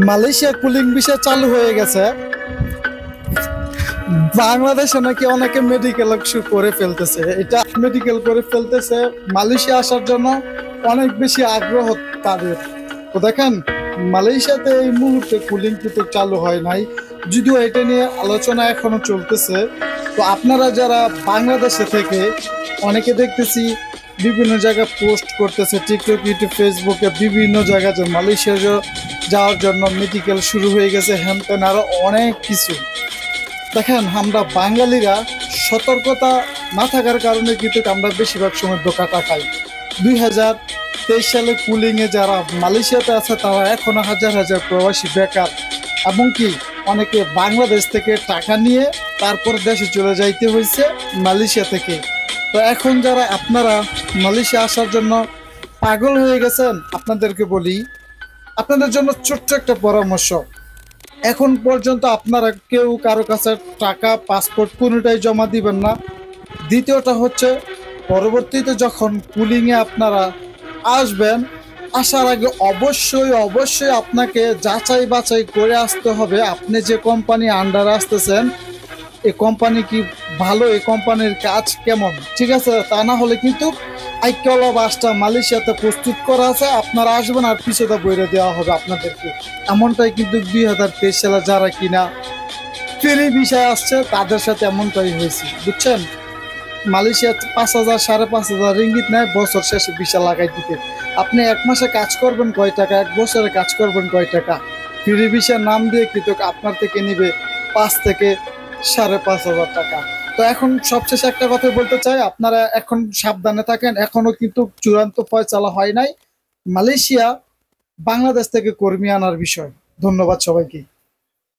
Malaysia cooling visa চালু হয়ে গেছে। বাংলাদেশে নাকি অনেকে মেডিকেল করে ফেলতেছে, এটা মেডিকেল করে ফেলতেছে মালয়েশিয়া আসার জন্য। অনেক বেশি আগ্রহ তাদের। তো দেখেন, মালয়েশিয়াতে এই মুহূর্তে কুলিং কিন্তু চালু হয় নাই, যদিও এটা নিয়ে আলোচনা এখনো চলতেছে। তো আপনারা যারা বাংলাদেশে থেকে, অনেকে দেখতেছি বিভিন্ন জায়গায় পোস্ট করতেছে, টিকটক, ইউটিউব, ফেসবুকে বিভিন্ন জায়গায় যে মালয়েশিয়া যাওয়ার জন্য মেডিকেল শুরু হয়ে গেছে, হ্যান ত্যান আরো অনেক কিছু। দেখেন, আমরা বাঙালিরা সতর্কতা না থাকার কারণে কিন্তু আমরা বেশিরভাগ সময় ধোঁকাটা খাই। 2023 সালে কুলিংয়ে যারা মালয়েশিয়াতে আছে তারা এখনো হাজার হাজার প্রবাসী বেকার, এবং কি অনেকে বাংলাদেশ থেকে টাকা নিয়ে তারপর দেশে চলে যাইতে হয়েছে মালয়েশিয়া থেকে। তো এখন যারা আপনারা মালয়েশিয়া আসার জন্য পাগল হয়ে গেছেন, আপনাদেরকে বলি, আপনাদের জন্য ছোট্ট একটা পরামর্শ। এখন পর্যন্ত আপনারা কেউ কারো কাছে টাকা, পাসপোর্ট কোনোটাই জমা দিবেন না। দ্বিতীয়টা হচ্ছে, পরবর্তীতে যখন কুলিংয়ে আপনারা আসবেন, আসার আগে অবশ্যই অবশ্যই আপনাকে যাচাই বাছাই করে আসতে হবে আপনি যে কোম্পানি আন্ডারে আসতেছেন, এই কোম্পানি কি ভালো, এই কোম্পানির কাজ কেমন, ঠিক আছে? তা না হলে কিন্তু আইকলা বাসটা মালয়েশিয়াতে প্রস্তুত করা আছে, আপনারা আসবেন আর পিছুটা বইরে দেওয়া হবে আপনাদেরকে। এমনটাই কিন্তু 2023 সালে যারা কিনা ফ্রি ভিসায় আসছে তাদের সাথে এমনটাই হয়েছে, বুঝছেন? মালয়েশিয়া 5,000 5,500 রিঙ্গিত নেয় বছর শেষে ভিসা লাগাই দিতে। আপনি এক মাসে কাজ করবেন কয় টাকা, এক বছরে কাজ করবেন কয় টাকা? ফ্রি ভিসার নাম দিয়ে কিন্তু আপনার থেকে নিবে 5 থেকে 5,500 টাকা। তো এখন সবশেষে একটা কথা বলতে চাই, আপনারা এখন সাবধানে থাকেন, এখনো কিন্তু চূড়ান্ত ফয়সালা হয় নাই মালয়েশিয়া বাংলাদেশ থেকে কর্মী আনার বিষয়। ধন্যবাদ সবাইকে।